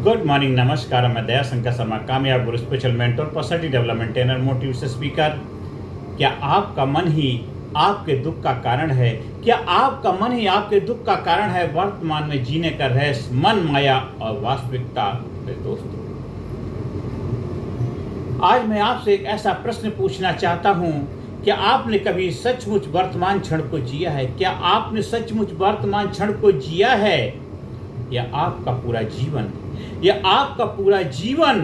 Good morning, नमस्कार। मैं दया शंकर शर्मा, कामयाब गुरु, spiritual mentor, personality development trainer, motivation speaker. क्या आपका मन ही आपके दुख का कारण है? क्या आपका मन ही आपके दुख का कारण है? वर्तमान में जीने का रहस्य मन, माया और वास्तविकता। दोस्तों, आज मैं आपसे एक ऐसा प्रश्न पूछना चाहता हूं, क्या आपने कभी सचमुच वर्तमान क्षण को जिया है? क्या आपने सचमुच वर्तमान क्षण को जिया है? या आपका पूरा जीवन, या आपका पूरा जीवन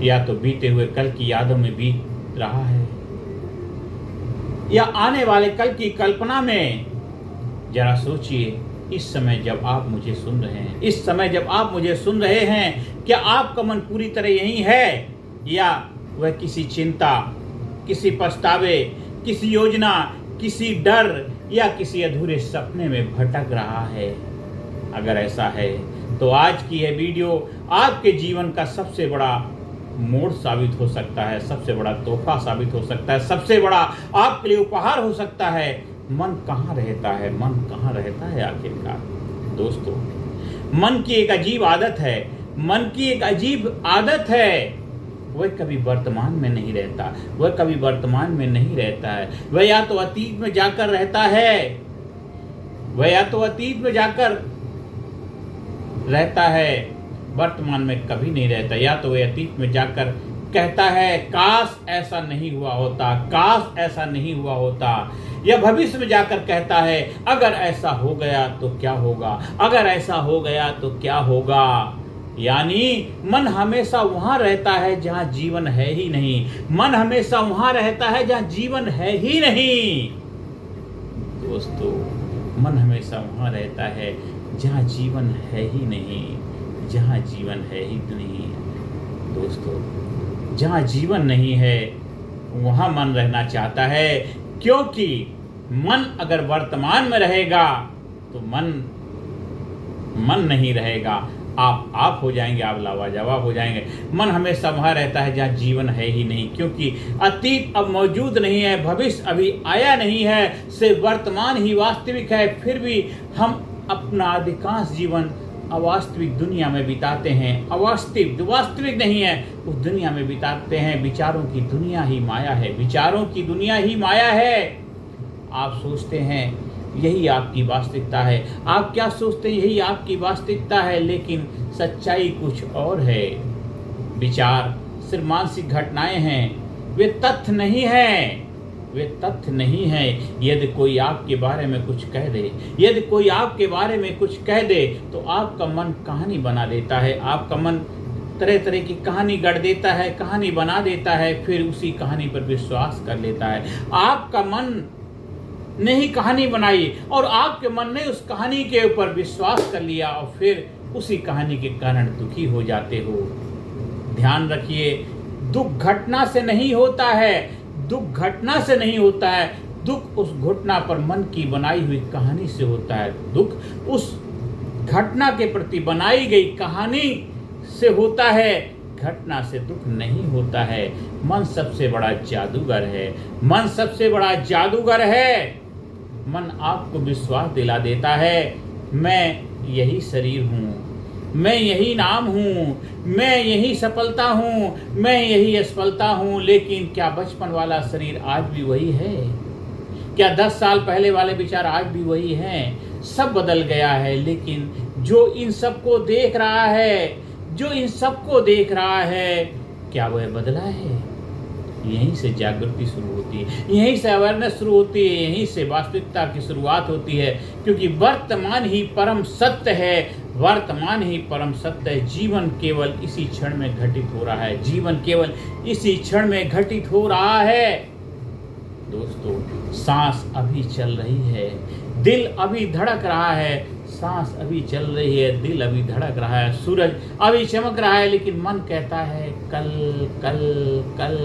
या तो बीते हुए कल की यादों में बीत रहा है, या आने वाले कल की कल्पना में? जरा सोचिए, इस समय जब आप मुझे सुन रहे हैं, इस समय जब आप मुझे सुन रहे हैं, क्या आपका मन पूरी तरह यही है, या वह किसी चिंता, किसी पछतावे, किसी योजना, किसी डर या किसी अधूरे सपने में भटक रहा है? अगर ऐसा है तो आज की यह वीडियो आपके जीवन का सबसे बड़ा मोड़ साबित हो सकता है, सबसे बड़ा तोहफा साबित हो सकता है, सबसे बड़ा आपके लिए उपहार हो सकता है। मन कहाँ रहता है? मन कहाँ रहता है आखिरकार? दोस्तों, मन की एक अजीब आदत है, मन की एक अजीब आदत है। वह कभी वर्तमान में नहीं रहता, वह कभी वर्तमान में नहीं रहता है। वह या तो अतीत में जाकर रहता है, वह या तो अतीत में जाकर रहता है, वर्तमान में कभी नहीं रहता। या तो वह अतीत में जाकर कहता है काश ऐसा नहीं हुआ होता, काश ऐसा नहीं हुआ होता, या भविष्य में जाकर कहता है अगर ऐसा हो गया तो क्या होगा, अगर ऐसा हो गया तो क्या होगा। यानी मन हमेशा वहां रहता है जहां जीवन है ही नहीं। मन हमेशा वहां रहता है जहां जीवन है ही नहीं। दोस्तों, मन हमेशा वहां रहता है जहां जीवन है ही नहीं, जहां जीवन है ही नहीं। दोस्तों, जहां जीवन नहीं है वहां मन रहना चाहता है, क्योंकि मन अगर वर्तमान में रहेगा तो मन नहीं रहेगा। आप हो जाएंगे, आप लावाजवाब हो जाएंगे। मन हमेशा वहाँ रहता है जहाँ जीवन है ही नहीं, क्योंकि अतीत अब मौजूद नहीं है, भविष्य अभी आया नहीं है, सिर्फ वर्तमान ही वास्तविक है। फिर भी हम अपना अधिकांश जीवन अवास्तविक दुनिया में बिताते हैं। अवास्तविक, जो वास्तविक नहीं है उस दुनिया में बिताते हैं। विचारों की दुनिया ही माया है, विचारों की दुनिया ही माया है। आप सोचते हैं यही आपकी वास्तविकता है, आप क्या सोचते हैं यही आपकी वास्तविकता है, लेकिन सच्चाई कुछ और है। विचार सिर्फ मानसिक घटनाएं हैं, वे तथ्य नहीं हैं, वे तथ्य नहीं हैं। यदि कोई आपके बारे में कुछ कह दे, यदि कोई आपके बारे में कुछ कह दे तो आपका मन कहानी बना देता है, आपका मन तरह तरह की कहानी गढ़ देता है, कहानी बना देता है, फिर उसी कहानी पर विश्वास कर लेता है। आपका मन ने ही कहानी बनाई और आपके मन ने उस कहानी के ऊपर विश्वास कर लिया और फिर उसी कहानी के कारण दुखी हो जाते हो। ध्यान रखिए, दुख घटना से नहीं होता है, दुख घटना से नहीं होता है, दुख उस घटना पर मन की बनाई हुई कहानी से होता है। दुख उस घटना के प्रति बनाई गई कहानी से होता है, घटना से दुख नहीं होता है। मन सबसे बड़ा जादूगर है, मन सबसे बड़ा जादूगर है। मन आपको विश्वास दिला देता है मैं यही शरीर हूँ, मैं यही नाम हूँ, मैं यही सफलता हूँ, मैं यही असफलता हूँ। लेकिन क्या बचपन वाला शरीर आज भी वही है? क्या 10 साल पहले वाले विचार आज भी वही हैं? सब बदल गया है, लेकिन जो इन सबको देख रहा है, जो इन सबको देख रहा है, क्या वह बदला है? यहीं से जागृति शुरू होती है, यहीं से अवेयरनेस शुरू होती है, यहीं से वास्तविकता की शुरुआत होती है। क्योंकि वर्तमान ही परम सत्य है, वर्तमान ही परम सत्य है। जीवन केवल इसी क्षण में घटित हो रहा है, जीवन केवल इसी क्षण में घटित हो रहा है। दोस्तों, सांस अभी चल रही है, दिल अभी धड़क रहा है, सांस अभी चल रही है, दिल अभी धड़क रहा है, सूरज अभी चमक रहा है, लेकिन मन कहता है कल कल कल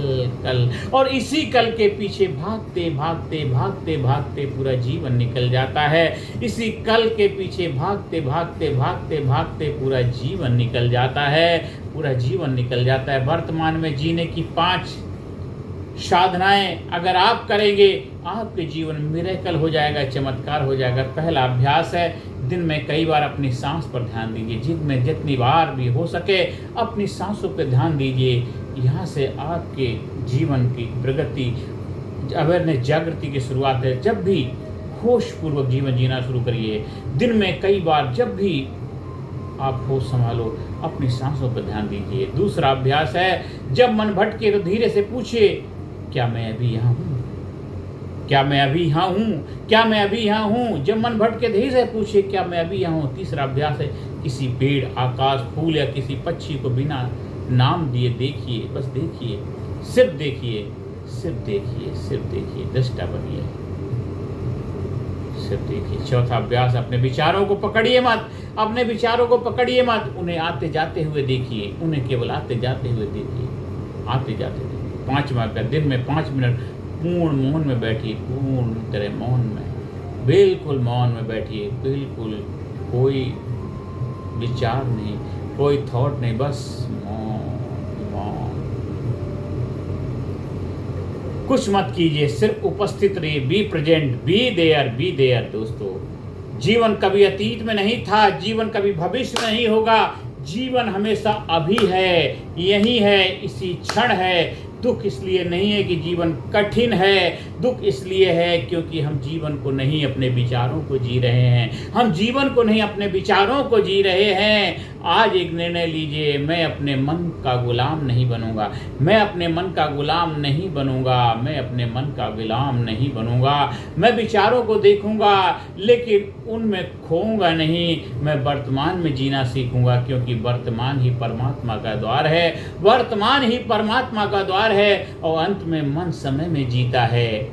कल। और इसी कल के पीछे भागते भागते भागते भागते पूरा जीवन निकल जाता है। इसी कल के पीछे भागते भागते भागते भागते पूरा जीवन निकल जाता है, पूरा जीवन निकल जाता है। वर्तमान में जीने की 5 साधनाएं अगर आप करेंगे, आपके जीवन में मिरेकल हो जाएगा, चमत्कार हो जाएगा। पहला अभ्यास है दिन में कई बार अपनी सांस पर ध्यान दीजिए। जिनमें जितनी बार भी हो सके अपनी सांसों पर ध्यान दीजिए। यहाँ से आपके जीवन की प्रगति, अवेयरनेस, जागृति की शुरुआत है। जब भी होशपूर्वक जीवन जीना शुरू करिए। दिन में कई बार जब भी आप होश संभालो अपनी सांसों पर ध्यान दीजिए। दूसरा अभ्यास है, जब मन भटके तो धीरे से पूछिए, क्या मैं अभी यहाँ हूँ? क्या मैं अभी यहाँ हूँ? क्या मैं अभी यहाँ हूँ? जब मन भटके धीरे से पूछिए, क्या मैं अभी यहाँ हूँ? तीसरा अभ्यास है, किसी पेड़, आकाश, फूल या किसी पक्षी को बिना नाम दिए देखिए। बस देखिए, सिर्फ देखिए, सिर्फ देखिए, सिर्फ देखिए, दृष्टा बनिए, सिर्फ देखिए। चौथा अभ्यास, अपने विचारों को पकड़िए मत। अपने विचारों को पकड़िए मत, उन्हें आते जाते हुए देखिए। उन्हें केवल आते जाते हुए देखिए, आते जाते देखिए। पांचवा अभ्यास, दिन में 5 मिनट पूर्ण मौन में बैठिए। पूर्ण तरह मौन में, बिल्कुल मौन में बैठिए। बिल्कुल कोई विचार नहीं, कोई थॉट नहीं, बस मौन, मौन। कुछ मत कीजिए, सिर्फ उपस्थित रहिए। बी प्रेजेंट, बी देयर दोस्तों। जीवन कभी अतीत में नहीं था, जीवन कभी भविष्य में नहीं होगा। जीवन हमेशा अभी है, यही है, इसी क्षण है। दुख इसलिए नहीं है कि जीवन कठिन है, दुख इसलिए है क्योंकि हम जीवन को नहीं अपने विचारों को जी रहे हैं। हम जीवन को नहीं अपने विचारों को जी रहे हैं। आज एक निर्णय लीजिए, मैं अपने मन का गुलाम नहीं बनूंगा। मैं अपने मन का गुलाम नहीं बनूंगा। मैं अपने मन का गुलाम नहीं बनूंगा। मैं विचारों को देखूंगा लेकिन उनमें खोऊंगा नहीं। मैं वर्तमान में जीना सीखूंगा क्योंकि वर्तमान ही परमात्मा का द्वार है। वर्तमान ही परमात्मा का द्वार है। और अंत में मन समय में जीता है,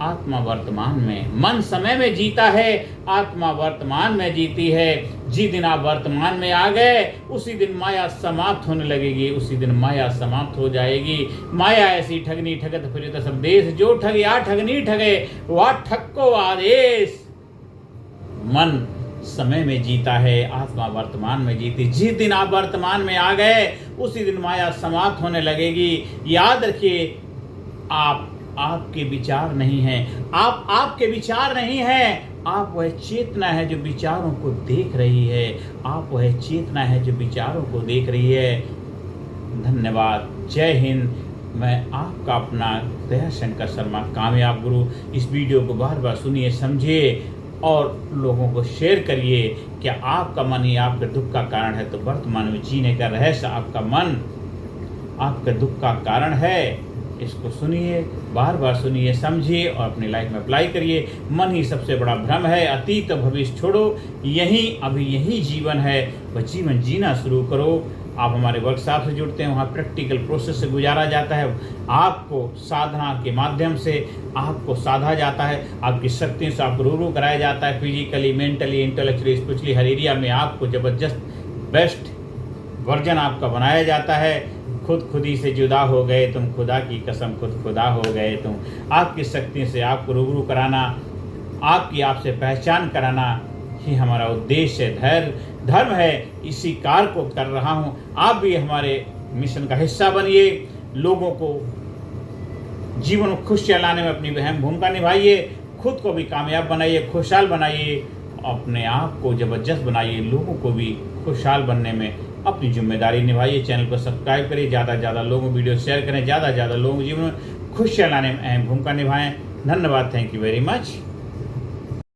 आत्मा वर्तमान में। मन समय में जीता है, आत्मा वर्तमान में जीती है। जिस दिन आप वर्तमान में आ गए उसी दिन माया समाप्त होने लगेगी, उसी दिन माया समाप्त हो जाएगी। माया ऐसी ठगनी ठगत फिरत सब देश, जो ठगे आ ठगनी ठगे वह ठग आदेश। मन समय में जीता है, आत्मा वर्तमान में जीती। जिस दिन आप वर्तमान में आ गए उसी दिन माया समाप्त होने लगेगी। याद रखिए, आप आपके विचार नहीं हैं, आप आपके विचार नहीं हैं। आप वह चेतना है जो विचारों को देख रही है। आप वह चेतना है जो विचारों को देख रही है। धन्यवाद। जय हिंद। मैं आपका अपना दयाशंकर शर्मा, कामयाब गुरु। इस वीडियो को बार बार सुनिए, समझिए और लोगों को शेयर करिए। क्या आपका मन ही आपके दुख का कारण है? तो वर्तमान में जीने का रहस्य आपका मन आपके दुख का कारण है। इसको सुनिए, बार बार सुनिए, समझिए और अपनी लाइफ में अप्लाई करिए। मन ही सबसे बड़ा भ्रम है। अतीत और भविष्य छोड़ो, यही अभी यही जीवन है। वह जीवन जीना शुरू करो। आप हमारे वर्कशॉप से जुड़ते हैं, वहाँ प्रैक्टिकल प्रोसेस से गुजारा जाता है। आपको साधना के माध्यम से आपको साधा जाता है, आपकी शक्तियों से आपको रूबरू कराया जाता है। फिजिकली, मेंटली, इंटेलेक्चुअली, स्पिरिचुअली, हर एरिया में आपको ज़बरदस्त बेस्ट वर्जन आपका बनाया जाता है। खुदी से जुदा हो गए तुम, खुदा की कसम खुद खुदा हो गए तुम। आपकी शक्ति से आपको रूबरू कराना, आपकी आपसे पहचान कराना ही हमारा उद्देश्य है, धर्म है। इसी कार्य को कर रहा हूँ। आप भी हमारे मिशन का हिस्सा बनिए। लोगों को जीवन को खुशियाँ लाने में अपनी अहम भूमिका निभाइए। खुद को भी कामयाब बनाइए, खुशहाल बनाइए, अपने आप को ज़बरदस्त बनाइए। लोगों को भी खुशहाल बनने में अपनी जिम्मेदारी निभाइए। चैनल को सब्सक्राइब करिए, ज़्यादा से ज़्यादा लोगों को वीडियो शेयर करें, ज़्यादा से ज़्यादा लोगों को जीवन में खुशियाँ लाने में अहम भूमिका निभाएं। धन्यवाद। Thank you very much.